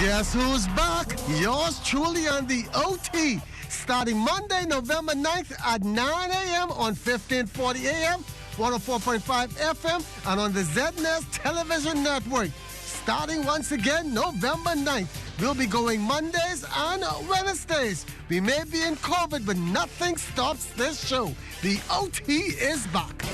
Guess who's back? Yours truly on the OT. Starting Monday, November 9th at 9 a.m. on 1540 a.m., 104.5 FM, and on the ZNES television network. Starting once again November 9th. We'll be going Mondays and Wednesdays. We may be in COVID, but nothing stops this show. The OT is back.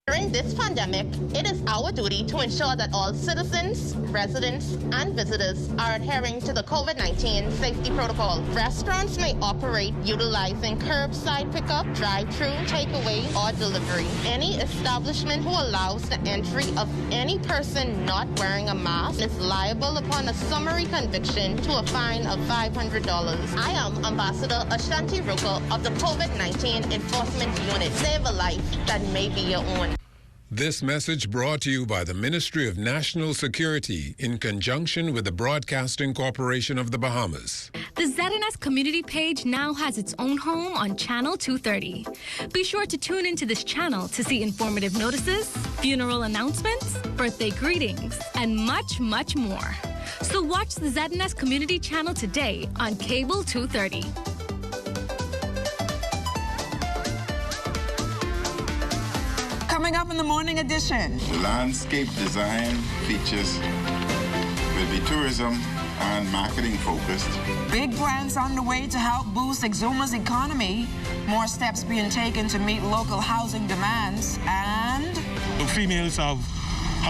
During this pandemic, it is our duty to ensure that all citizens, residents, and visitors are adhering to the COVID-19 safety protocol. Restaurants may operate utilizing curbside pickup, drive-thru, takeaway, or delivery. Any establishment who allows the entry of any person not wearing a mask is liable upon a summary conviction to a fine of $500. I am Ambassador Ashanti Ruka of the COVID-19 Enforcement Unit. Save a life that may be your own. This message brought to you by the Ministry of National Security in conjunction with the Broadcasting Corporation of the Bahamas. The ZNS community page now has its own home on Channel 230. Be sure to tune into this channel to see informative notices, funeral announcements, birthday greetings, and much, much more. So watch the ZNS community channel today on Cable 230. Coming up in the morning edition. The landscape design features will be tourism and marketing focused. Big plans on the way to help boost Exuma's economy. More steps being taken to meet local housing demands. And the females have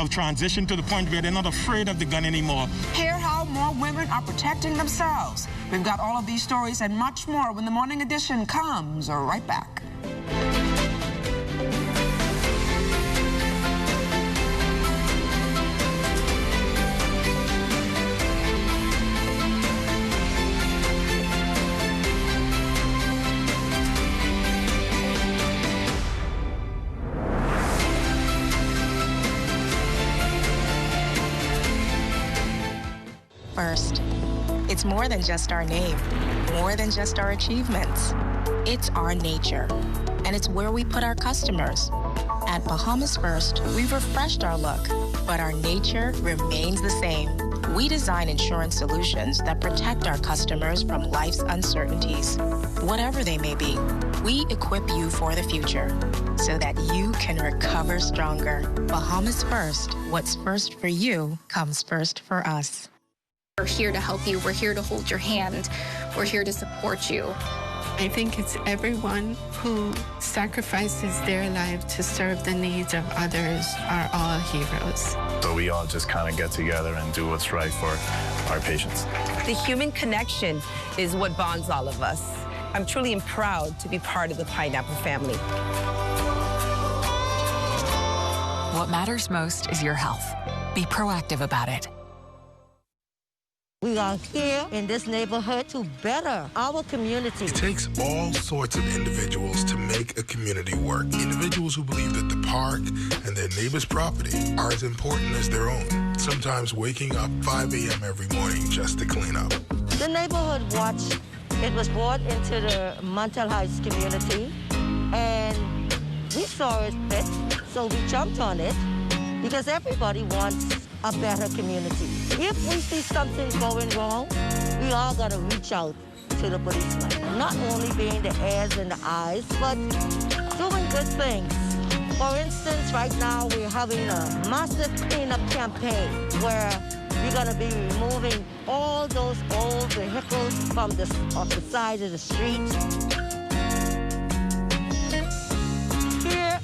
transitioned to the point where they're not afraid of the gun anymore. Hear how more women are protecting themselves. We've got all of these stories and much more when the morning edition comes right back. First, it's more than just our name, more than just our achievements. It's our nature, and it's where we put our customers. At Bahamas First, we've refreshed our look, but our nature remains the same. We design insurance solutions that protect our customers from life's uncertainties, whatever they may be. We equip you for the future so that you can recover stronger. Bahamas First, what's first for you comes first for us. We're here to help you. We're here to hold your hand. We're here to support you. I think it's everyone who sacrifices their life to serve the needs of others are all heroes. So we all just kind of get together and do what's right for our patients. The human connection is what bonds all of us. I'm truly proud to be part of the Pineapple family. What matters most is your health. Be proactive about it. We are here in this neighborhood to better our community. It takes all sorts of individuals to make a community work. Individuals who believe that the park and their neighbor's property are as important as their own. Sometimes waking up 5 a.m. every morning just to clean up. The Neighborhood Watch, it was brought into the Montel Heights community, and we saw it fit, so we jumped on it because everybody wants a better community. If we see something going wrong, we all got to reach out to the policeman. Not only being the ears and the eyes, but doing good things. For instance, right now we're having a massive cleanup campaign where we're going to be removing all those old vehicles from off the side of the street.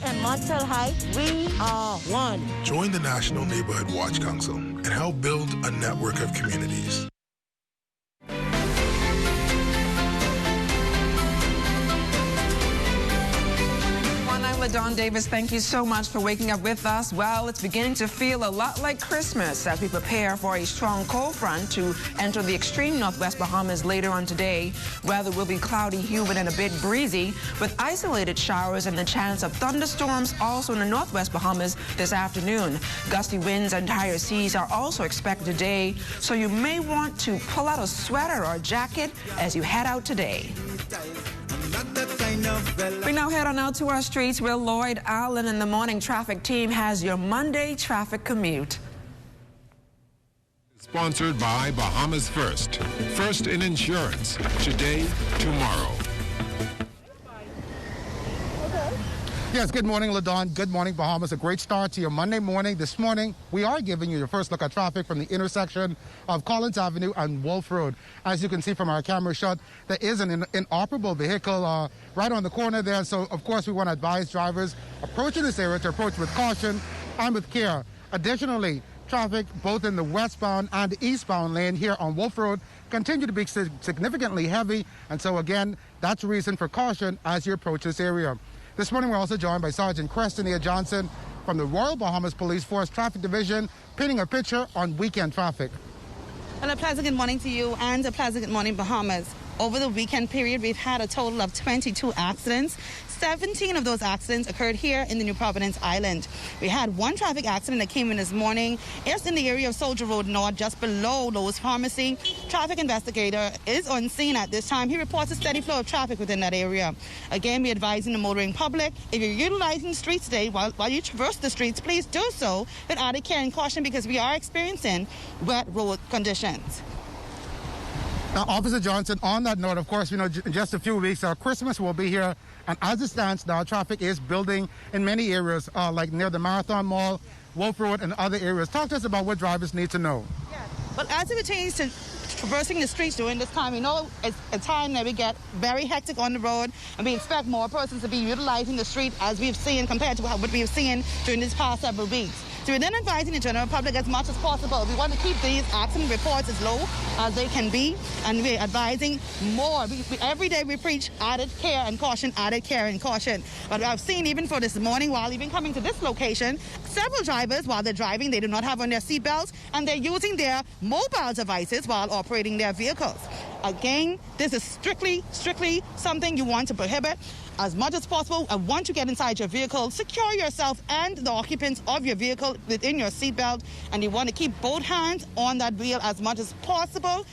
In Montel Heights, we are one. Join the National Neighborhood Watch Council and help build a network of communities. Don Davis, thank you so much for waking up with us. Well, it's beginning to feel a lot like Christmas as we prepare for a strong cold front to enter the extreme northwest Bahamas later on today. Weather will be cloudy, humid, and a bit breezy, with isolated showers and the chance of thunderstorms also in the northwest Bahamas this afternoon. Gusty winds and higher seas are also expected today, so you may want to pull out a sweater or a jacket as you head out today. We now head on out to our streets where Lloyd Allen and the morning traffic team has your Monday traffic commute. Sponsored by Bahamas First. First in insurance. Today, tomorrow. Yes, good morning, LaDawn. Good morning, Bahamas. A great start to your Monday morning. This morning, we are giving you your first look at traffic from the intersection of Collins Avenue and Wolf Road. As you can see from our camera shot, there is an inoperable vehicle right on the corner there. So, of course, we want to advise drivers approaching this area to approach with caution and with care. Additionally, traffic both in the westbound and eastbound lane here on Wolf Road continue to be significantly heavy. And so, again, that's a reason for caution as you approach this area. This morning, we're also joined by Sergeant Crestonier Johnson from the Royal Bahamas Police Force Traffic Division, painting a picture on weekend traffic. Well, a pleasant good morning to you and a pleasant good morning, Bahamas. Over the weekend period, we've had a total of 22 accidents. 17 of those accidents occurred here in the New Providence Island. We had one traffic accident that came in this morning. It's in the area of Soldier Road North, just below Lowe's Pharmacy. Traffic investigator is on scene at this time. He reports a steady flow of traffic within that area. Again, we're advising the motoring public, if you're utilizing the streets today, while you traverse the streets, please do so with added care and caution because we are experiencing wet road conditions. Now, Officer Johnson, on that note, of course, in just a few weeks, Christmas will be here. And as it stands now, traffic is building in many areas, like near the Marathon Mall, Wolf Road, and other areas. Talk to us about what drivers need to know. Yes. But as it pertains to traversing the streets during this time, we know it's a time that we get very hectic on the road, and we expect more persons to be utilizing the street as we've seen compared to what we've seen during these past several weeks. So we're then advising the general public as much as possible. We want to keep these accident reports as low as they can be, and we're advising more. Every day we preach added care and caution, added care and caution. But I've seen even for this morning, while even coming to this location, several drivers, while they're driving, they do not have on their seatbelts, and they're using their mobile devices while operating their vehicles. Again, this is strictly something you want to prohibit. As much as possible, and once you get inside your vehicle, secure yourself and the occupants of your vehicle within your seatbelt, and you want to keep both hands on that wheel as much as possible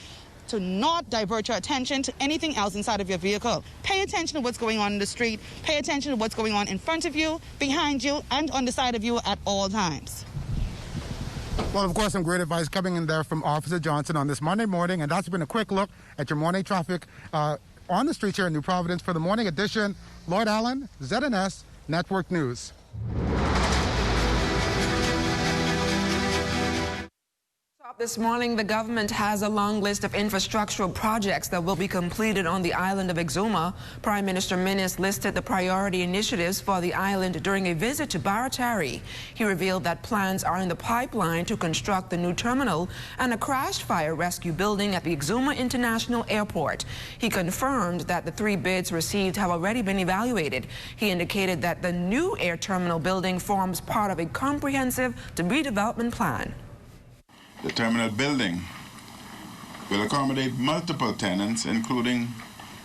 to not divert your attention to anything else inside of your vehicle. Pay attention to what's going on in the street. Pay attention to what's going on in front of you, behind you, and on the side of you at all times. Well, of course, some great advice coming in there from Officer Johnson on this Monday morning, and that's been a quick look at your morning traffic on the streets here in New Providence. For the morning edition, Lloyd Allen, ZNS Network News. This morning, the government has a long list of infrastructural projects that will be completed on the island of Exuma. Prime Minister Minnis listed the priority initiatives for the island during a visit to Barataria. He revealed that plans are in the pipeline to construct the new terminal and a crashed fire rescue building at the Exuma International Airport. He confirmed that the 3 bids received have already been evaluated. He indicated that the new air terminal building forms part of a comprehensive redevelopment plan. The terminal building will accommodate multiple tenants, including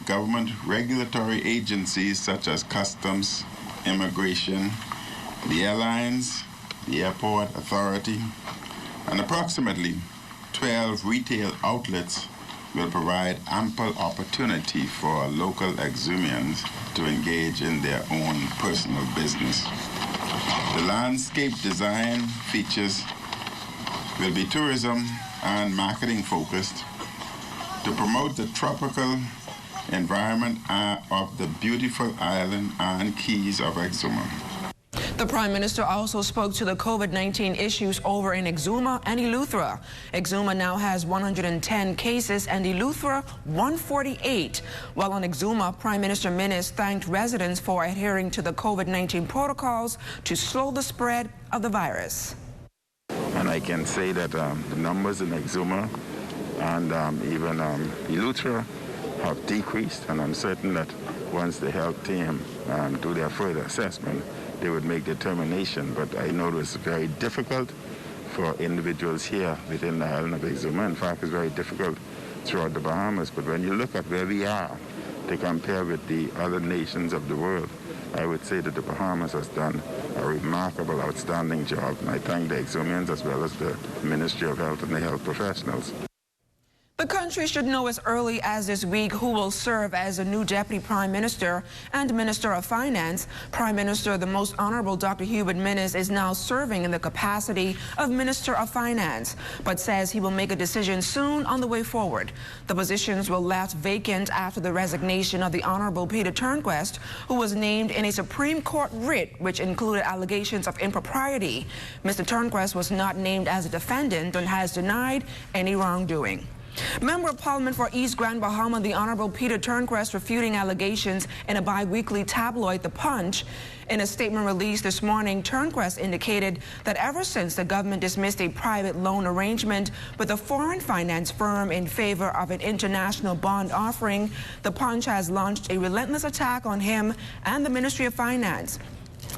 government regulatory agencies such as Customs, Immigration, the airlines, the airport authority, and approximately 12 retail outlets will provide ample opportunity for local Exumians to engage in their own personal business. The landscape design features will be tourism and marketing focused to promote the tropical environment of the beautiful island and keys of Exuma. The Prime Minister also spoke to the COVID-19 issues over in Exuma and Eleuthera. Exuma now has 110 cases and Eleuthera 148. While on Exuma, Prime Minister Minnis thanked residents for adhering to the COVID-19 protocols to slow the spread of the virus. And I can say that the numbers in Exuma and even Eleuthera have decreased, and I'm certain that once the health team do their further assessment, they would make determination. But I know it was very difficult for individuals here within the island of Exuma. In fact, it's very difficult throughout the Bahamas. But when you look at where we are to compare with the other nations of the world, I would say that the Bahamas has done a remarkable, outstanding job. And I thank the Exumians as well as the Ministry of Health and the health professionals. The country should know as early as this week who will serve as the new Deputy Prime Minister and Minister of Finance. Prime Minister, the Most Honorable Dr. Hubert Minnis, is now serving in the capacity of Minister of Finance, but says he will make a decision soon on the way forward. The positions were left vacant after the resignation of the Honorable Peter Turnquest, who was named in a Supreme Court writ which included allegations of impropriety. Mr. Turnquest was not named as a defendant and has denied any wrongdoing. Member of Parliament for East Grand Bahama, the Honorable Peter Turnquest, refuting allegations in a bi-weekly tabloid, The Punch. In a statement released this morning, Turnquest indicated that ever since the government dismissed a private loan arrangement with a foreign finance firm in favor of an international bond offering, The Punch has launched a relentless attack on him and the Ministry of Finance.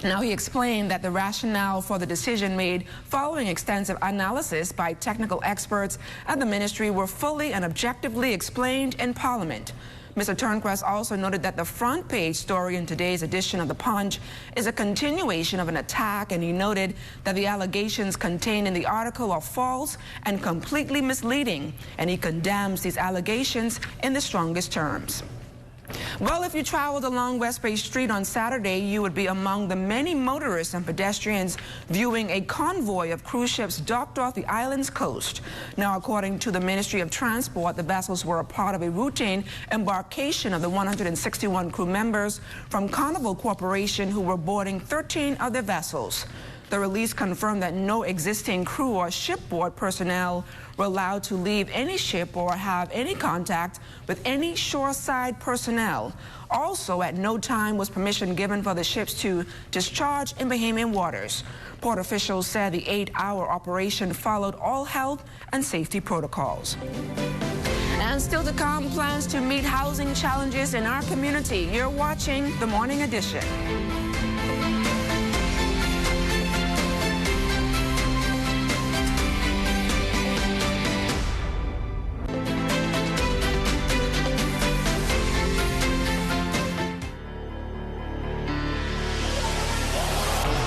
Now, he explained that the rationale for the decision made following extensive analysis by technical experts at the ministry were fully and objectively explained in Parliament. Mr. Turnquest also noted that the front page story in today's edition of The Punch is a continuation of an attack, and he noted that the allegations contained in the article are false and completely misleading, and he condemns these allegations in the strongest terms. Well, if you traveled along West Bay Street on Saturday, you would be among the many motorists and pedestrians viewing a convoy of cruise ships docked off the island's coast. Now, according to the Ministry of Transport, the vessels were a part of a routine embarkation of the 161 crew members from Carnival Corporation who were boarding 13 of their vessels. The release confirmed that no existing crew or shipboard personnel were allowed to leave any ship or have any contact with any shoreside personnel. Also, at no time was permission given for the ships to discharge in Bahamian waters. Port officials said the 8-hour operation followed all health and safety protocols. And still to come, plans to meet housing challenges in our community. You're watching The Morning Edition.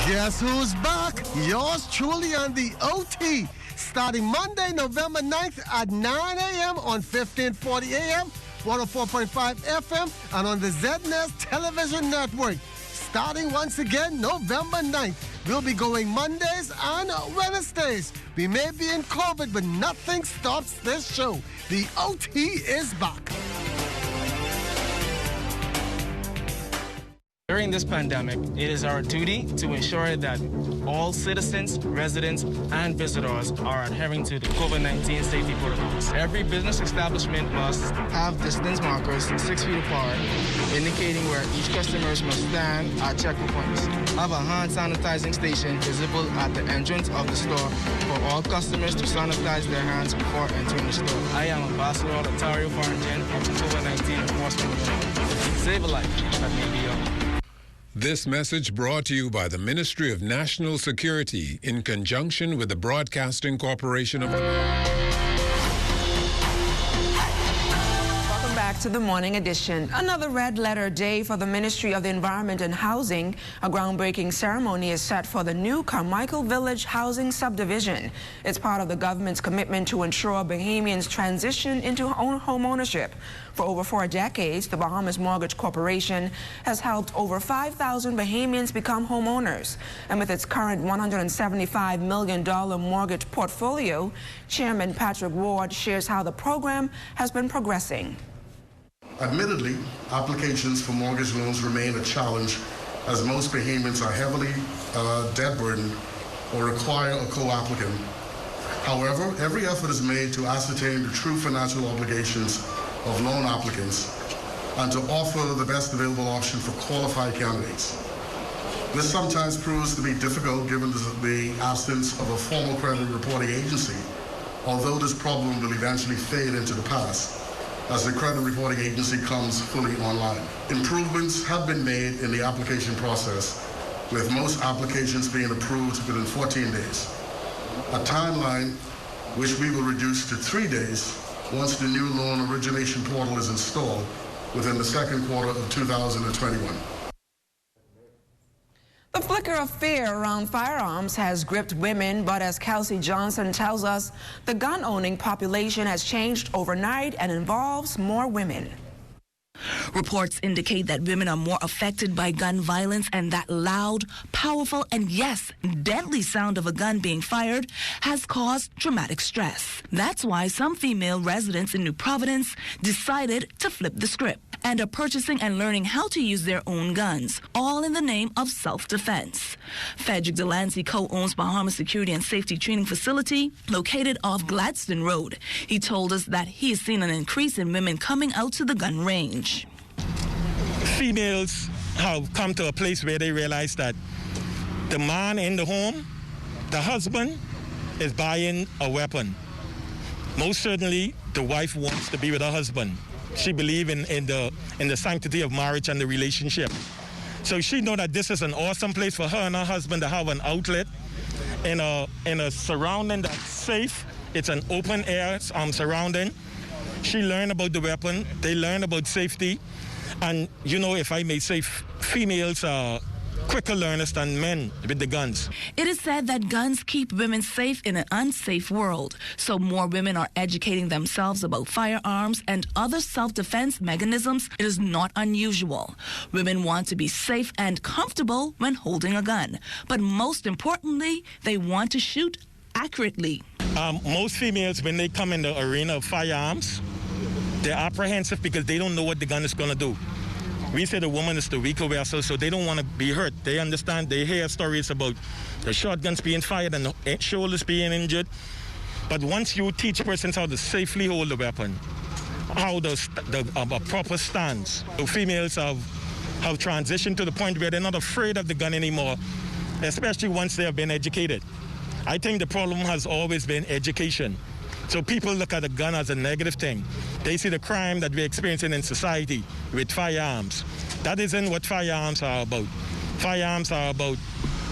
Guess who's back? Yours truly on the OT, starting Monday, November 9th at 9 a.m. on 1540 a.m., 104.5 FM, and on the ZNES television network. Starting once again November 9th. We'll be going Mondays and Wednesdays. We may be in COVID, but nothing stops this show. The OT is back. During this pandemic, it is our duty to ensure that all citizens, residents, and visitors are adhering to the COVID-19 safety protocols. Every business establishment must have distance markers 6 feet apart, indicating where each customer must stand at check-in points. Have a hand sanitizing station visible at the entrance of the store for all customers to sanitize their hands before entering the store. I am Ambassador Latario Farrington of the COVID-19 Enforcement Unit. Save a life that may be yours. This message brought to you by the Ministry of National Security in conjunction with the Broadcasting Corporation of... Welcome back to the Morning Edition. Another red letter day for the Ministry of the Environment and Housing. A groundbreaking ceremony is set for the new Carmichael Village Housing Subdivision. It's part of the government's commitment to ensure Bahamians transition into home ownership. For over 4 decades, the Bahamas Mortgage Corporation has helped over 5,000 Bahamians become homeowners. And with its current $175 million mortgage portfolio, Chairman Patrick Ward shares how the program has been progressing. Admittedly, applications for mortgage loans remain a challenge as most Bahamians are heavily debt burdened or require a co-applicant. However, every effort is made to ascertain the true financial obligations of loan applicants and to offer the best available option for qualified candidates. This sometimes proves to be difficult given the absence of a formal credit reporting agency, although this problem will eventually fade into the past as the credit reporting agency comes fully online. Improvements have been made in the application process, with most applications being approved within 14 days, a timeline which we will reduce to 3 days once the new loan origination portal is installed within the second quarter of 2021. The flicker of fear around firearms has gripped women, but as Kelsey Johnson tells us, the gun-owning population has changed overnight and involves more women. Reports indicate that women are more affected by gun violence, and that loud, powerful, and yes, deadly sound of a gun being fired has caused traumatic stress. That's why some female residents in New Providence decided to flip the script and are purchasing and learning how to use their own guns, all in the name of self-defense. Frederick Delancey co-owns Bahamas Security and Safety Training Facility located off Gladstone Road. He told us that he has seen an increase in women coming out to the gun range. Females have come to a place where they realize that the man in the home, the husband, is buying a weapon. Most certainly, the wife wants to be with her husband. She believes in the sanctity of marriage and the relationship. So she knows that this is an awesome place for her and her husband to have an outlet in a surrounding that's safe. It's an open air surrounding. She learned about the weapon. They learn about safety. And, you know, if I may say, females are quicker learners than men with the guns. It is said that guns keep women safe in an unsafe world, so more women are educating themselves about firearms and other self-defense mechanisms. It is not unusual. Women want to be safe and comfortable when holding a gun, but most importantly, they want to shoot accurately. Most females, when they come in the arena of firearms, they're apprehensive because they don't know what the gun is going to do. We say the woman is the weaker vessel, so they don't want to be hurt. They understand, they hear stories about the shotguns being fired and the shoulders being injured. But once you teach persons how to safely hold the weapon, how a proper stance, so females have transitioned to the point where they're not afraid of the gun anymore, especially once they have been educated. I think the problem has always been education. So people look at a gun as a negative thing. They see the crime that we're experiencing in society with firearms. That isn't what firearms are about. Firearms are about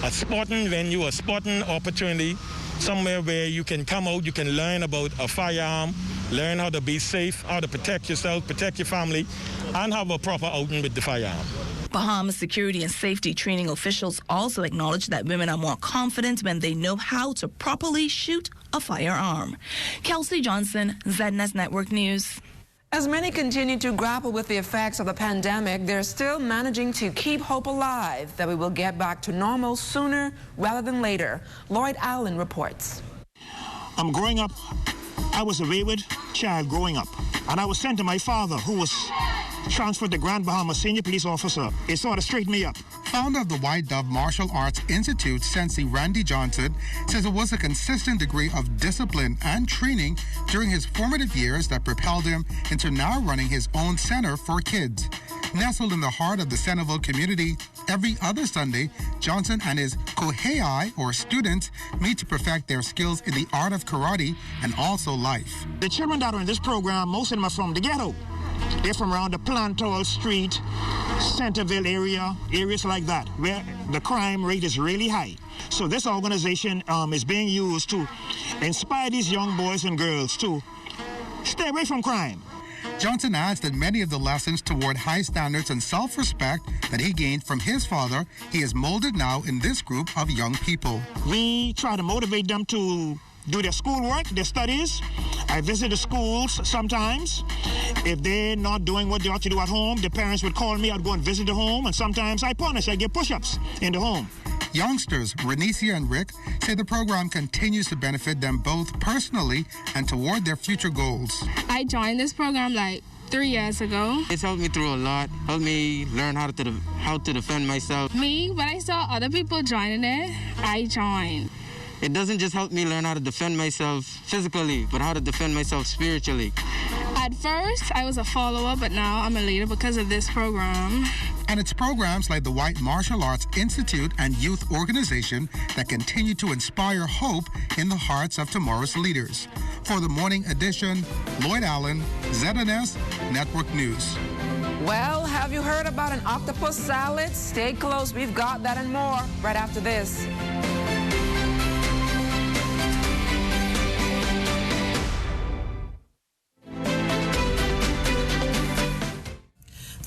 a sporting venue, a sporting opportunity, somewhere where you can come out, you can learn about a firearm, learn how to be safe, how to protect yourself, protect your family, and have a proper outing with the firearm. Bahamas Security and Safety Training officials also acknowledge that women are more confident when they know how to properly shoot a firearm. Kelsey Johnson, ZNS Network News. As many continue to grapple with the effects of the pandemic, they're still managing to keep hope alive that we will get back to normal sooner rather than later. Lloyd Allen reports. Growing up, I was a wayward child growing up, and I was sent to my father, who was transferred to Grand Bahama Senior Police Officer. It sort of straightened me up. Founder of the White Dove Martial Arts Institute, Sensei Randy Johnson, says it was a consistent degree of discipline and training during his formative years that propelled him into now running his own center for kids. Nestled in the heart of the Centerville community, every other Sunday, Johnson and his kohei, or students, meet to perfect their skills in the art of karate and also life. The children that are in this program, most of them are from the ghetto. They're from around the Plantal Street, Centerville area, areas like that, where the crime rate is really high. So this organization is being used to inspire these young boys and girls to stay away from crime. Johnson adds that many of the lessons toward high standards and self-respect that he gained from his father, he has molded now in this group of young people. We try to motivate them to do their schoolwork, their studies. I visit the schools sometimes. If they're not doing what they ought to do at home, the parents would call me. I'd go and visit the home, and sometimes I punish. I give push-ups in the home. Youngsters, Renesia and Rick, say the program continues to benefit them both personally and toward their future goals. I joined this program like 3 years ago. It's helped me through a lot, helped me learn how to defend myself. Me, when I saw other people joining it, I joined. It doesn't just help me learn how to defend myself physically, but how to defend myself spiritually. At first, I was a follower, but now I'm a leader because of this program. And it's programs like the White Martial Arts Institute and Youth Organization that continue to inspire hope in the hearts of tomorrow's leaders. For the morning edition, Lloyd Allen, ZNS Network News. Well, have you heard about an octopus salad? Stay close, we've got that and more right after this.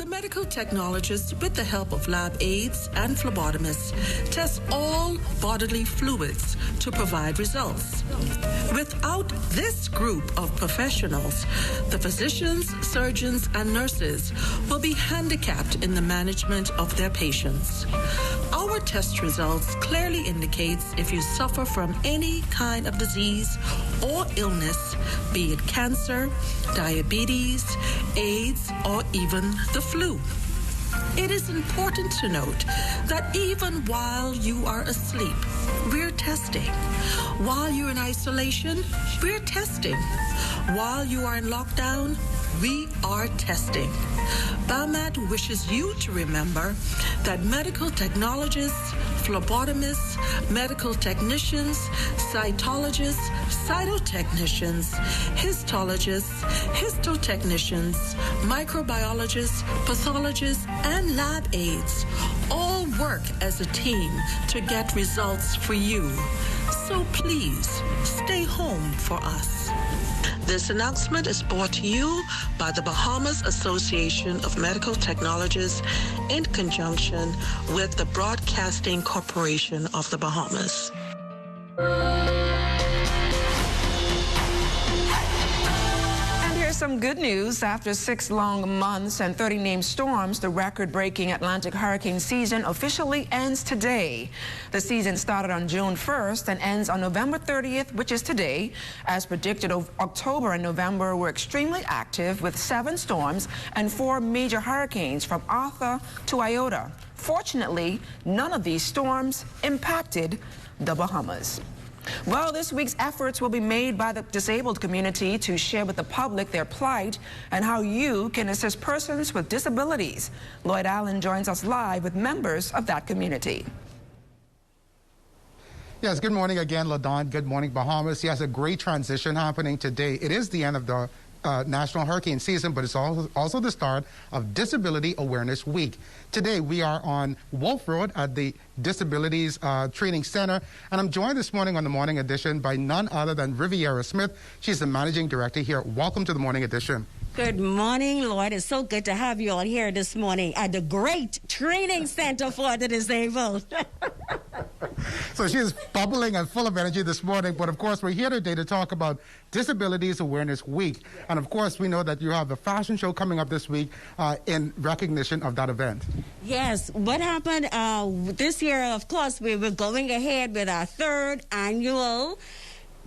Medical technologists, with the help of lab aides and phlebotomists, test all bodily fluids to provide results. Without this group of professionals, the physicians, surgeons, and nurses will be handicapped in the management of their patients. Our test results clearly indicates if you suffer from any kind of disease or illness, be it cancer, diabetes, AIDS, or even the flu. It is important to note that even while you are asleep, we're testing. While you're in isolation, we're testing. While you are in lockdown, we are testing. BAMAT wishes you to remember that medical technologists, phlebotomists, medical technicians, cytologists, cytotechnicians, histologists, histotechnicians, microbiologists, pathologists, and lab aides all work as a team to get results for you. So please, stay home for us. This announcement is brought to you by the Bahamas Association of Medical Technologists in conjunction with the Broadcasting Corporation of the Bahamas. Some good news. After 6 long months and 30 named storms, the record-breaking Atlantic hurricane season officially ends today. The season started on June 1st and ends on November 30th, which is today. As predicted, October and November were extremely active with 7 storms and 4 major hurricanes from Arthur to Iota. Fortunately, none of these storms impacted the Bahamas. Well, this week's efforts will be made by the disabled community to share with the public their plight and how you can assist persons with disabilities. Lloyd Allen joins us live with members of that community. Yes, good morning again, LaDon. Good morning, Bahamas. Yes, a great transition happening today. It is the end of the National Hurricane Season, but it's also the start of Disability Awareness Week. Today, we are on Wolf Road at the Disabilities Training Center, and I'm joined this morning on the Morning Edition by none other than Riviera Smith. She's the Managing Director here. Welcome to the Morning Edition. Good morning, Lord. It's so good to have you all here this morning at the great Training Center for the Disabled. So she is bubbling and full of energy this morning, but of course we're here today to talk about Disabilities Awareness Week. And of course we know that you have a fashion show coming up this week in recognition of that event. Yes, what happened this year, of course, we were going ahead with our 3rd annual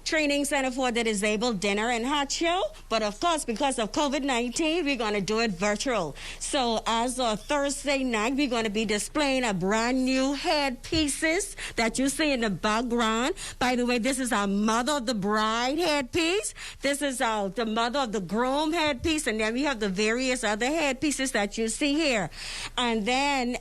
Training Center for the Disabled dinner and hot show, but of course because of COVID-19 we're going to do it virtual. So as of Thursday night we're going to be displaying a brand new headpieces that you see in the background. By the way, this is our Mother of the Bride headpiece, this is the Mother of the Groom headpiece, and then we have the various other headpieces that you see here. And then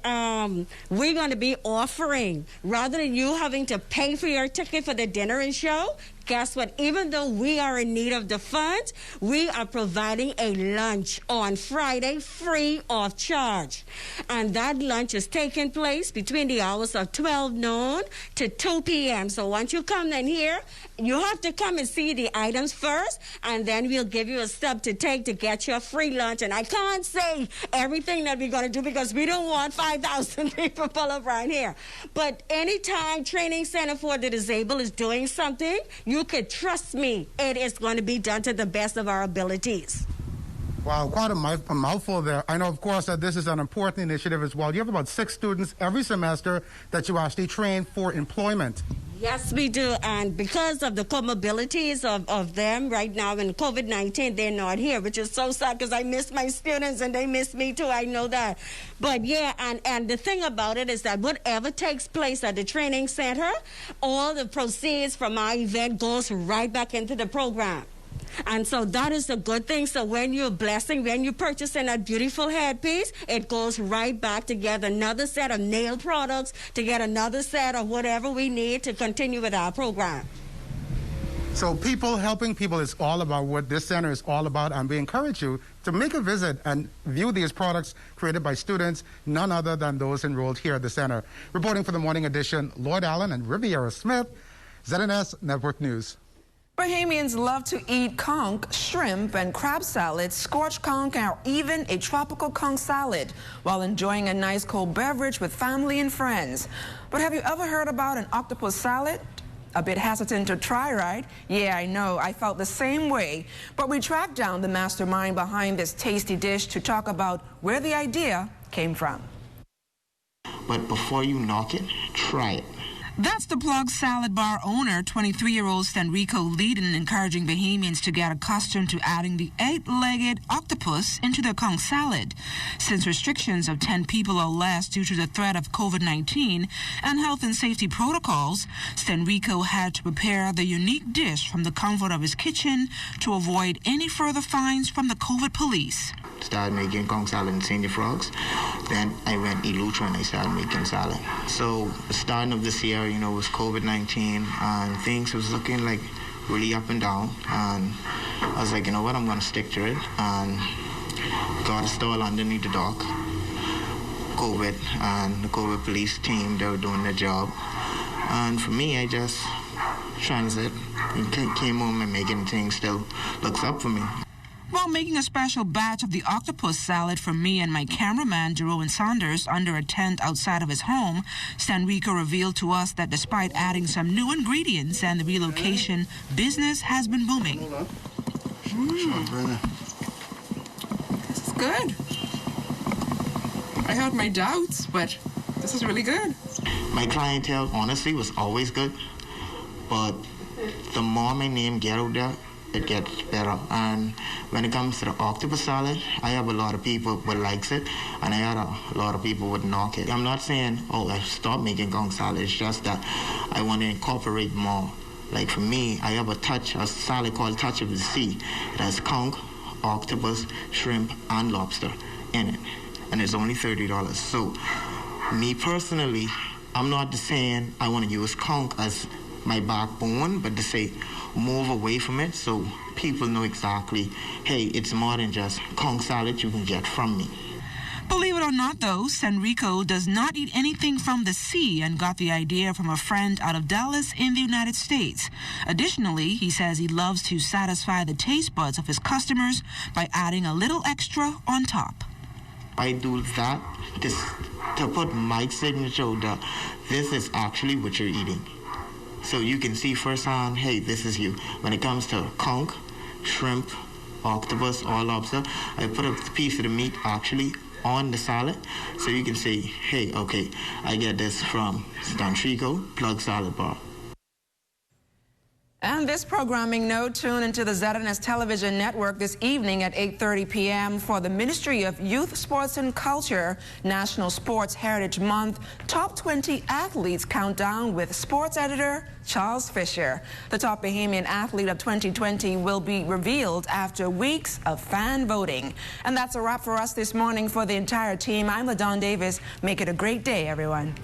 we're going to be offering, rather than you having to pay for your ticket for the dinner and show, guess what? Even though we are in need of the funds, we are providing a lunch on Friday free of charge. And that lunch is taking place between the hours of 12 noon to 2 p.m. So once you come in here, you have to come and see the items first, and then we'll give you a stub to take to get your free lunch. And I can't say everything that we're going to do because we don't want 5,000 people pull up right here. But anytime Training Center for the Disabled is doing something, you could trust me, it is going to be done to the best of our abilities. Wow, quite a mouthful there. I know, of course, that this is an important initiative as well. You have about 6 students every semester that you actually train for employment. Yes, we do. And because of the comorbidities of them right now in COVID-19, they're not here, which is so sad because I miss my students and they miss me too. I know that. But yeah, and the thing about it is that whatever takes place at the training center, all the proceeds from our event goes right back into the program. And so that is a good thing. So when you're blessing, when you're purchasing that beautiful headpiece, it goes right back to get another set of nail products, to get another set of whatever we need to continue with our program. So helping people is all about what this center is all about, and we encourage you to make a visit and view these products created by students, none other than those enrolled here at the center. Reporting for the Morning Edition, Lloyd Allen and Riviera Smith, ZNS Network News. Bahamians love to eat conch, shrimp, and crab salad, scorched conch, or even a tropical conch salad while enjoying a nice cold beverage with family and friends. But have you ever heard about an octopus salad? A bit hesitant to try, right? Yeah, I know. I felt the same way. But we tracked down the mastermind behind this tasty dish to talk about where the idea came from. But before you knock it, try it. That's the Plug Salad Bar owner, 23-year-old Stanrico Leeden, encouraging Bahamians to get accustomed to adding the 8-legged octopus into their conch salad. Since restrictions of 10 people or less due to the threat of COVID-19 and health and safety protocols, Stanrico had to prepare the unique dish from the comfort of his kitchen to avoid any further fines from the COVID police. Started making conch salad in Senior Frogs. Then I went Eleuthera and I started making salad. So the starting of this year, was COVID-19 and things was looking like really up and down. And I was like, you know what, I'm going to stick to it. And got a stall underneath the dock. COVID and the COVID police team, they were doing their job. And for me, I just transit and came home and making things still looks up for me. While making a special batch of the octopus salad for me and my cameraman, Jerome Saunders, under a tent outside of his home, Stanrico revealed to us that despite adding some new ingredients and the relocation, business has been booming. This is good. I had my doubts, but this is really good. My clientele, honestly, was always good, but the more my name get out there, it gets better. And when it comes to the octopus salad, I have a lot of people who likes it, and I had a lot of people would knock it. I'm not saying, I stopped making conch salad. It's just that I want to incorporate more. Like for me, I have a salad called Touch of the Sea. It has conch, octopus, shrimp, and lobster in it, and it's only $30. So me personally, I'm not saying I want to use conch as my backbone, but to say move away from it so people know exactly, hey, it's more than just conch salad you can get from me. Believe it or not, though, Stanrico does not eat anything from the sea and got the idea from a friend out of Dallas in the United States. Additionally, he says he loves to satisfy the taste buds of his customers by adding a little extra on top. I do that to put my signature that this is actually what you're eating. So you can see firsthand, hey, this is you. When it comes to conch, shrimp, octopus, or lobster, I put a piece of the meat actually on the salad, so you can say, hey, okay, I get this from Stanrico Plug Salad Bar. And this programming note, tune into the ZNS television network this evening at 8:30 p.m. for the Ministry of Youth, Sports and Culture National Sports Heritage Month Top 20 Athletes Countdown with sports editor Charles Fisher. The top Bahamian athlete of 2020 will be revealed after weeks of fan voting. And that's a wrap for us this morning. For the entire team, I'm LaDawn Davis. Make it a great day, everyone.